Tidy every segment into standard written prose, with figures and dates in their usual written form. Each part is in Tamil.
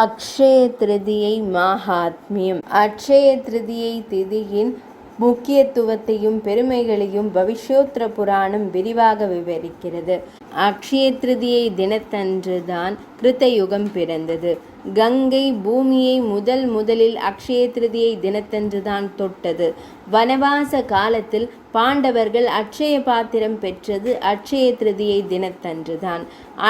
அக்ஷய திருதியை மாஹாத்மியம். அக்ஷய திருதியை திதியின் முக்கியத்துவத்தையும் பெருமைகளையும் பவிஷ்யோத்தர புராணம் விரிவாக விவரிக்கிறது. அக்ஷய திருதியை தினத்தன்றுதான் கிருத்தயுகம் பிறந்தது. கங்கை பூமியை முதலில் அக்ஷய திருதியை தினத்தன்றுதான் தொட்டது. வனவாச காலத்தில் பாண்டவர்கள் அட்சய பாத்திரம் பெற்றது அட்சய திருதியை தினத்தன்றுதான்.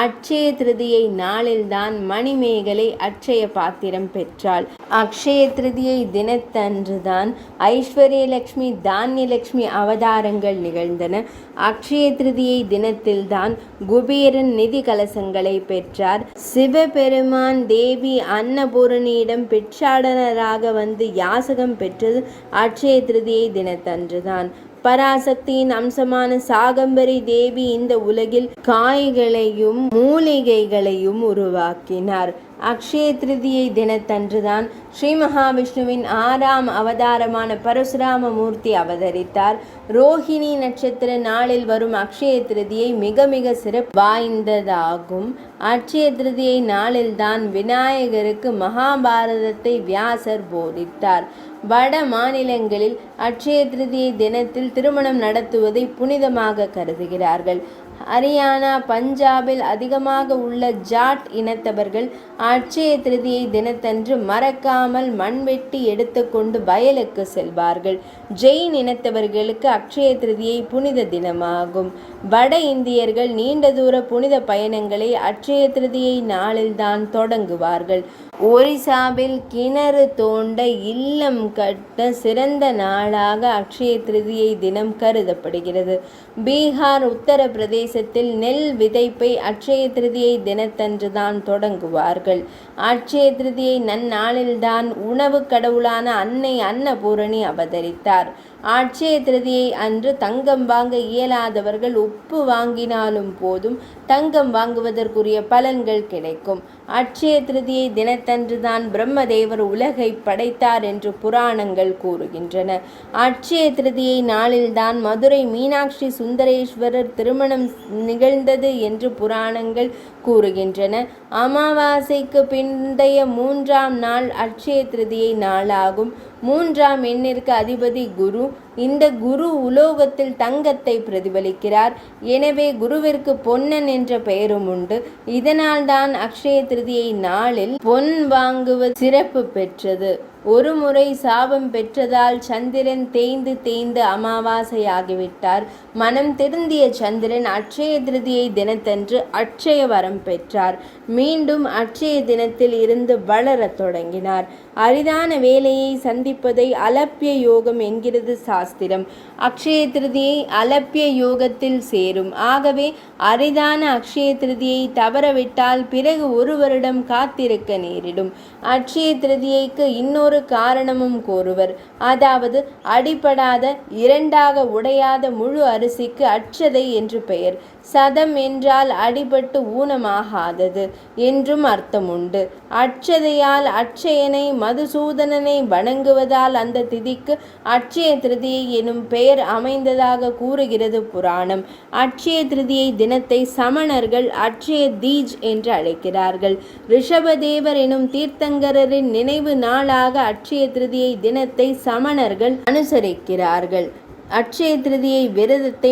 அட்சய திருதியை நாளில்தான் மணிமேகலை அட்சய பாத்திரம் பெற்றாள். அக்ஷய திருதியை தினத்தன்றுதான் ஐஸ்வர்யலட்சுமி தானியலட்சுமி அவதாரங்கள் நிகழ்ந்தன. அக்ஷய திருதியை தினத்தில்தான் குபேரன் நிதி கலசங்களை பெற்றார். சிவபெருமான் தேவி அன்னபூரணியிடம் பிட்சாடனராக வந்து யாசகம் பெற்றது அட்சய திருதியை தினத்தன்றுதான். பராசக்தியின் அம்சமான சாகம்பரி தேவி இந்த உலகில் காய்களையும் மூலிகைகளையும் உருவாக்கினார். அக்ஷய திருதியை தினத்தன்றுதான் ஸ்ரீ மகாவிஷ்ணுவின் 6ஆம் அவதாரமான பரசுராம மூர்த்தி அவதரித்தார். ரோஹிணி நட்சத்திர நாளில் வரும் அக்ஷய திருதியை மிக மிக சிறப்பு வாய்ந்ததாகும். அக்ஷய திருதியை நாளில்தான் விநாயகருக்கு மகாபாரதத்தை வியாசர் போதித்தார். வட மாநிலங்களில் அக்ஷய திருதியை தினத்தில் திருமணம் நடத்துவதை புனிதமாக கருதுகிறார்கள். ஹரியானா, பஞ்சாபில் அதிகமாக உள்ள ஜாட் இனத்தவர்கள் அக்ஷய திருதியை தினத்தன்று மறக்காமல் மண்வெட்டி எடுத்துக்கொண்டு வயலுக்கு செல்வார்கள். ஜெயின் இனத்தவர்களுக்கு அக்ஷய திருதியை புனித தினமாகும். வட இந்தியர்கள் நீண்ட தூர புனித பயணங்களை அக்ஷய திருதியை நாளில்தான் தொடங்குவார்கள். ஒரிசாவில் கிணறு தோண்ட இல்லம் கட்ட சிறந்த நாளாக அக்ஷய திருதியை தினம் கருதப்படுகிறது. பீகார், உத்தரப்பிரதேசத்தில் நெல் விதைப்பை அக்ஷய திருதியை தினத்தன்றுதான் தொடங்குவார்கள். அக்ஷய திருதியை நன்னாளில்தான் உணவு கடவுளான அன்னை அன்னபூரணி அவதரித்தார். அக்ஷய திருதியை அன்று தங்கம் வாங்க இயலாதவர்கள் உப்பு வாங்கினாலும் போதும் தங்கம் வாங்குவதற்குரிய பலன்கள் கிடைக்கும். அக்ஷய திருதியை தினத்தன்றுதான் பிரம்மதேவர் உலகை படைத்தார் என்று புராணங்கள் கூறுகின்றன. அக்ஷய திருதியை நாளில்தான் மதுரை மீனாட்சி சுந்தரேஸ்வரர் திருமணம் நிகழ்ந்தது என்று புராணங்கள் கூறுகின்றன. அமாவாசைக்கு பிந்தைய 3ஆம் நாள் அக்ஷய திருதியை நாளாகும். 3ஆம் எண்ணிற்கு அதிபதி குரு. இந்த குரு உலோகத்தில் தங்கத்தை பிரதிபலிக்கிறார். எனவே குருவிற்கு பொன்னன் என்ற பெயரும் உண்டு. இதனால்தான் அக்ஷய திருதியை நாளில் பொன் வாங்குவது சிறப்பு பெற்றது. ஒரு முறை சாபம் பெற்றதால் சந்திரன் தேய்ந்து அமாவாசையாகிவிட்டார். மனம் திருந்திய சந்திரன் அட்சய திருதியை தினத்தன்று அட்சய வரம் பெற்றார். மீண்டும் அட்சய தினத்தில் இருந்து வளரத் தொடங்கினார். அரிதான வேலையை சந்திப்பதை அலப்பிய யோகம் என்கிறது சாஸ்திரம். அக்ஷய திருதியை அலப்பிய யோகத்தில் சேரும். ஆகவே அரிதான அக்ஷய திருதியை தவறவிட்டால் பிறகு 1 வருடம் காத்திருக்க நேரிடும். அக்ஷய திருதியைக்கு இன்னொரு காரணமும் கூறுவர். அதாவது அடிபடாத 2ஆக உடையாத முழு அரிசிக்கு அட்சதை என்று பெயர். சதம் என்றால் அடிபட்டு ஊனமாகாதது என்றும் அர்த்தம் உண்டு. அட்சதையால் அட்சயனை மதுசூதனனை வணங்குவதால் அந்த திதிக்கு அட்சய திருதியை எனும் பெயர் அமைந்ததாக கூறுகிறது புராணம். அட்சய திருதியை தினத்தை சமணர்கள் அட்சய தீஜ் என்று அழைக்கிறார்கள். ரிஷபதேவர் எனும் தீர்த்தங்கரின் நினைவு நாளாக அட்சய திருதியை தினத்தை சமணர்கள் அனுசரிக்கிறார்கள். அட்சய திருதியை விரதத்தை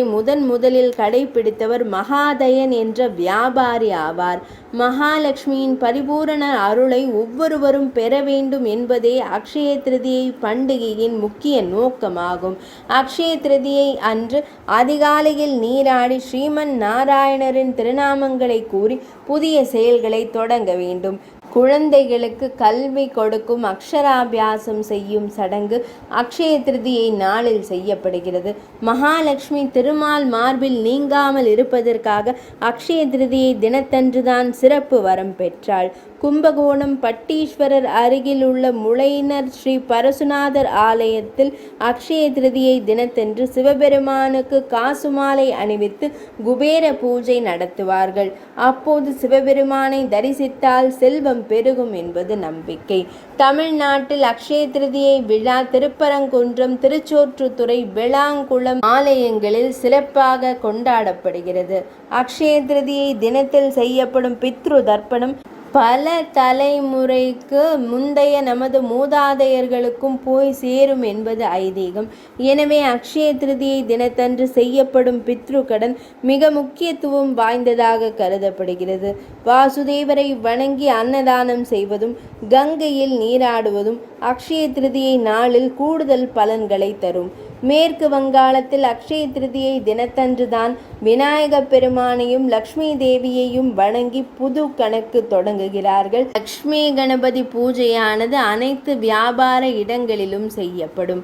முதலில் கடைபிடித்தவர் மகாதயன் என்ற வியாபாரி ஆவார். மகாலட்சுமியின் பரிபூரண அருளை ஒவ்வொருவரும் பெற வேண்டும் என்பதே அக்ஷய திருதியை பண்டிகையின் முக்கிய நோக்கமாகும். அக்ஷய திருதியை அன்று அதிகாலையில் நீராடி ஸ்ரீமன் நாராயணரின் திருநாமங்களை கூறி புதிய செயல்களை தொடங்க வேண்டும். குழந்தைகளுக்கு கல்வி கொடுக்கும் அக்ஷராபியாசம் செய்யும் சடங்கு அக்ஷய திருதியை நாளில் செய்யப்படுகிறது. மகாலட்சுமி திருமால் மார்பில் நீங்காமல் இருப்பதற்காக அக்ஷய திருதியை தினத்தன்றுதான் சிறப்பு வரம் பெற்றாள். கும்பகோணம் பட்டீஸ்வரர் அருகில் உள்ள முளையினர் ஸ்ரீ பரசுநாதர் ஆலயத்தில் அக்ஷய திருதியை தினத்தன்று சிவபெருமானுக்கு காசுமாலை அணிவித்து குபேர பூஜை நடத்துவார்கள். அப்போது சிவபெருமானை தரிசித்தால் செல்வம் பெருகும் என்பது நம்பிக்கை. தமிழ்நாட்டில் அக்ஷய திருதியை விழா திருப்பரங்குன்றம், திருச்சோற்றுத்துறை, வேளாங்குளம் ஆலயங்களில் சிறப்பாக கொண்டாடப்படுகிறது. அக்ஷய திருதியை தினத்தில் செய்யப்படும் பித்ரு தர்ப்பணம் பல தலைமுறைக்கு முந்தைய நமது மூதாதையர்களுக்கும் போய் சேரும் என்பது ஐதீகம். எனவே அக்ஷய திருதியை தினத்தன்று செய்யப்படும் பித்ரு கடன் மிக முக்கியத்துவம் வாய்ந்ததாக கருதப்படுகிறது. வாசுதேவரை வணங்கி அன்னதானம் செய்வதும் கங்கையில் நீராடுவதும் அக்ஷய திருதியை நாளில் கூடுதல் பலன்களை தரும். மேற்கு வங்காளத்தில் அக்ஷய திருதியை தினத்தன்று தான் விநாயக பெருமானையும் லக்ஷ்மி தேவியையும் வணங்கி புது கணக்கு தொடங்குகிறார்கள். லக்ஷ்மி கணபதி பூஜையானது அனைத்து வியாபார இடங்களிலும் செய்யப்படும்.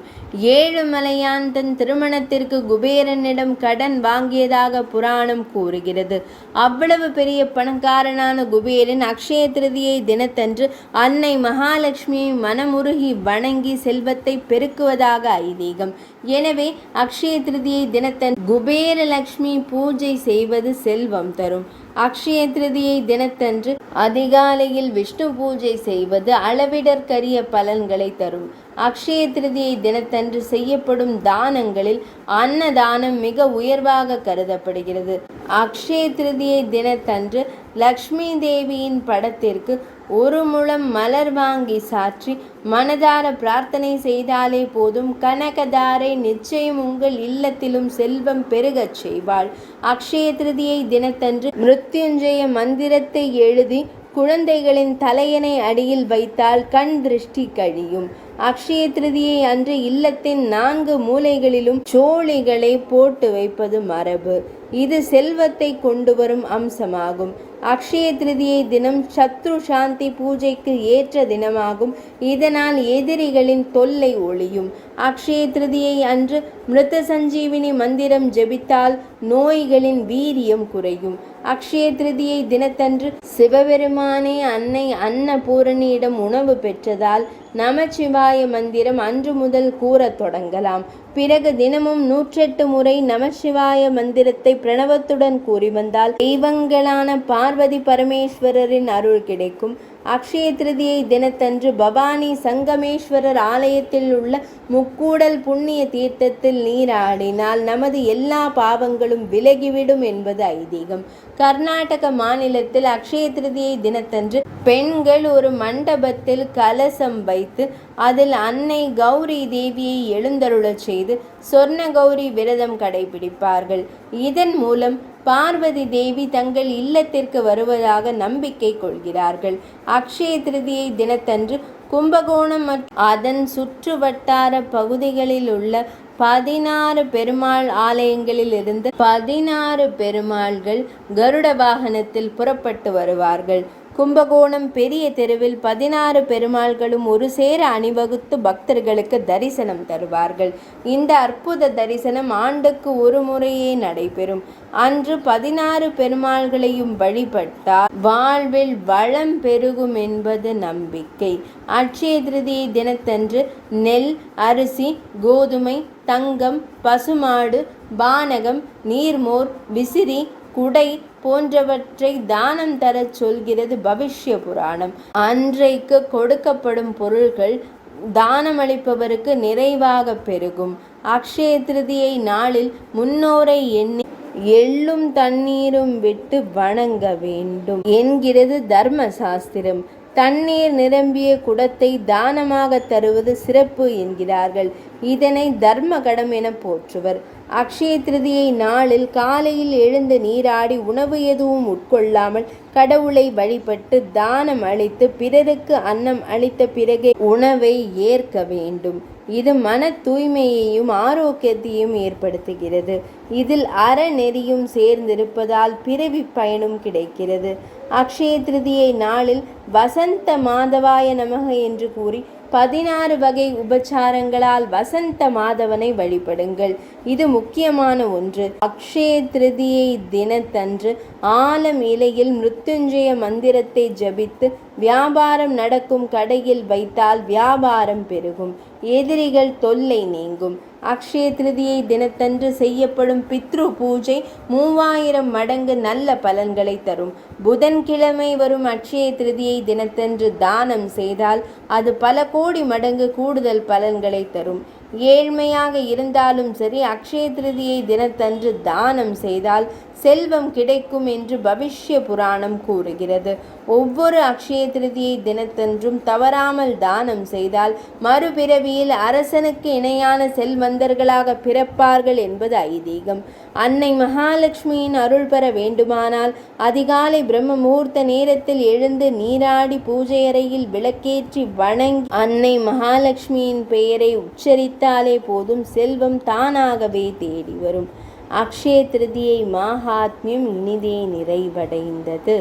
ஏழுமலையான் தன் திருமணத்திற்கு குபேரனிடம் கடன் வாங்கியதாக புராணம் கூறுகிறது. அவ்வளவு பெரிய பணக்காரனான குபேரன் அக்ஷய திருதியை தினத்தன்று அன்னை மகாலட்சுமியை மனமுருகி வணங்கி செல்வத்தை பெருக்குவதாக ஐதீகம். எனவே அக்ஷய திருதியை தினத்தன்று குபேர லட்சுமி பூஜை செய்வது செல்வம் தரும். அக்ஷய திருதியை தினத்தன்று அதிகாலையில் விஷ்ணு பூஜை செய்வது அளவிடற்கரிய பலன்களை தரும். அக்ஷய திருதியை தினத்தன்று செய்யப்படும் தானங்களில் அன்னதானம் மிக உயர்வாக கருதப்படுகிறது. அக்ஷய திருதியை தினத்தன்று லக்ஷ்மி தேவியின் படத்திற்கு ஒரு முழம் மலர் வாங்கி சாற்றி மனதார பிரார்த்தனை செய்தாலே போதும். கனகதாரை நிச்சயம் உங்கள் இல்லத்திலும் செல்வம் பெருகச் செய்வாள். அக்ஷய திருதியை தினத்தன்று மிருத்யுஞ்சய மந்திரத்தை எழுதி குழந்தைகளின் தலையணை அடியில் வைத்தால் கண் திருஷ்டி கழியும். அக்ஷய திருதியை அன்று இல்லத்தின் 4 மூலைகளிலும் சோழிகளை போட்டு வைப்பது மரபு. இது செல்வத்தை கொண்டு வரும் அம்சமாகும். அக்ஷய திருதியை தினம் சத்ரு சாந்தி பூஜைக்கு ஏற்ற தினமாகும். இதனால் எதிரிகளின் தொல்லை ஒழியும். அக்ஷய திருதியை அன்று மிருத சஞ்சீவினி மந்திரம் ஜெபித்தால் நோய்களின் வீரியம் குறையும். அக்ஷய திருதியை தினத்தன்று சிவபெருமானே அன்னை அன்னபூரணியிடம் உணவு பெற்றதால் நமச்சிவாய மந்திரம் அன்று முதல் கூறத் தொடங்கலாம். பிறகு தினமும் 108 முறை நமசிவாய மந்திரத்தை பிரணவத்துடன் கூறி வந்தால் தெய்வங்களான பார்வதி பரமேஸ்வரரின் அருள் கிடைக்கும். அக்ஷய திருதியை தினத்தன்று பவானி சங்கமேஸ்வரர் ஆலயத்தில் உள்ள முக்கூடல் புண்ணிய தீர்த்தத்தில் நீராடினால் நமது எல்லா பாவங்களும் விலகிவிடும் என்பது ஐதீகம். கர்நாடக மாநிலத்தில் அக்ஷய திருதியை தினத்தன்று பெண்கள் ஒரு மண்டபத்தில் கலசம் வைத்து அதில் அன்னை கௌரி தேவியை எழுந்தருளச் செய்து சொர்ண கௌரி விரதம் கடைபிடிப்பார்கள். இதன் மூலம் பார்வதி தேவி தங்கள் இல்லத்திற்கு வருவதாக நம்பிக்கை கொள்கிறார்கள். அக்ஷய திருதியை தினத்தன்று கும்பகோணம் மற்றும் அதன் சுற்று வட்டார பகுதிகளில் உள்ள 16 பெருமாள் ஆலயங்களில் இருந்து 16 பெருமாள்கள் கருட வாகனத்தில் புறப்பட்டு வருவார்கள். கும்பகோணம் பெரிய தெருவில் 16 பெருமாள்களும் ஒரு சேர அணிவகுத்து பக்தர்களுக்கு தரிசனம் தருவார்கள். இந்த அற்புத தரிசனம் ஆண்டுக்கு ஒரு முறையே நடைபெறும். அன்று 16 பெருமாள்களையும் வழிபட்டால் வாழ்வில் வளம் பெருகும் என்பது நம்பிக்கை. அட்சய திருதியை தினத்தன்று நெல், அரிசி, கோதுமை, தங்கம், பசுமாடு, பானகம், நீர்மோர், விசிறி, குடை போன்றவற்றை தானம் தரச் சொல்கிறது பவிஷ்ய புராணம். அன்றைக்கு கொடுக்கப்படும் பொருள்கள் தானமளிப்பவருக்கு நிறைவாக பெருகும். அக்ஷய திருதியை நாளில் முன்னோரை எண்ணி எள்ளும் தண்ணீரும் விட்டு வணங்க வேண்டும் என்கிறது தர்ம சாஸ்திரம். தண்ணீர் நிரம்பிய குடத்தை தானமாக தருவது சிறப்பு என்கிறார்கள். இதனை தர்ம கடம் என போற்றுவர். அக்ஷய திருதியை நாளில் காலையில் எழுந்து நீராடி உணவு எதுவும் உட்கொள்ளாமல் கடவுளை வழிபட்டு தானம் அளித்து பிறருக்கு அன்னம் அளித்த பிறகே உணவை ஏற்க வேண்டும். இது மன தூய்மையையும் ஆரோக்கியத்தையும் ஏற்படுத்துகிறது. இதில் அறநெறியும் சேர்ந்திருப்பதால் பிறவி பயனும் கிடைக்கிறது. அக்ஷய திருதியை நாளில் வசந்த மாதவாய நமக என்று கூறி 16 வகை உபச்சாரங்களால் வசந்த மாதவனை வழிபடுங்கள். இது முக்கியமான ஒன்று. அக்ஷய திருதியை தினத்தன்று ஆலம் இலையில் மிருத்யுஞ்சய மந்திரத்தை ஜபித்து வியாபாரம் நடக்கும் கடையில் வைத்தால் வியாபாரம் பெருகும். எதிரிகள் தொல்லை நீங்கும். அக்ஷய திருதியை தினத்தன்று செய்யப்படும் பித்ரு பூஜை 3000 மடங்கு நல்ல பலன்களை தரும். புதன்கிழமை வரும் அக்ஷய திருதியை தினத்தன்று தானம் செய்தால் அது பல கோடி மடங்கு கூடுதல் பலன்களை தரும். ஏழ்மையாக இருந்தாலும் சரி, அக்ஷய திருதியை தினத்தன்று தானம் செய்தால் செல்வம் கிடைக்கும் என்று பவிஷ்ய புராணம் கூறுகிறது. ஒவ்வொரு அக்ஷய திருதியை தினத்தன்றும் தவறாமல் தானம் செய்தால் மறுபிறவியில் அரசனுக்கு இணையான செல்வந்தர்களாக பிறப்பார்கள் என்பது ஐதீகம். அன்னை மகாலட்சுமியின் அருள் பெற வேண்டுமானால் அதிகாலை பிரம்ம முகூர்த்த நேரத்தில் எழுந்து நீராடி பூஜை அறையில் விளக்கேற்றி வணங்கி அன்னை மகாலட்சுமியின் பெயரை உச்சரித்தாலே போதும், செல்வம் தானாகவே தேடி வரும். அக்ஷய திருதியை மகாத்மியம் இனிதே நிறைவடைந்தது.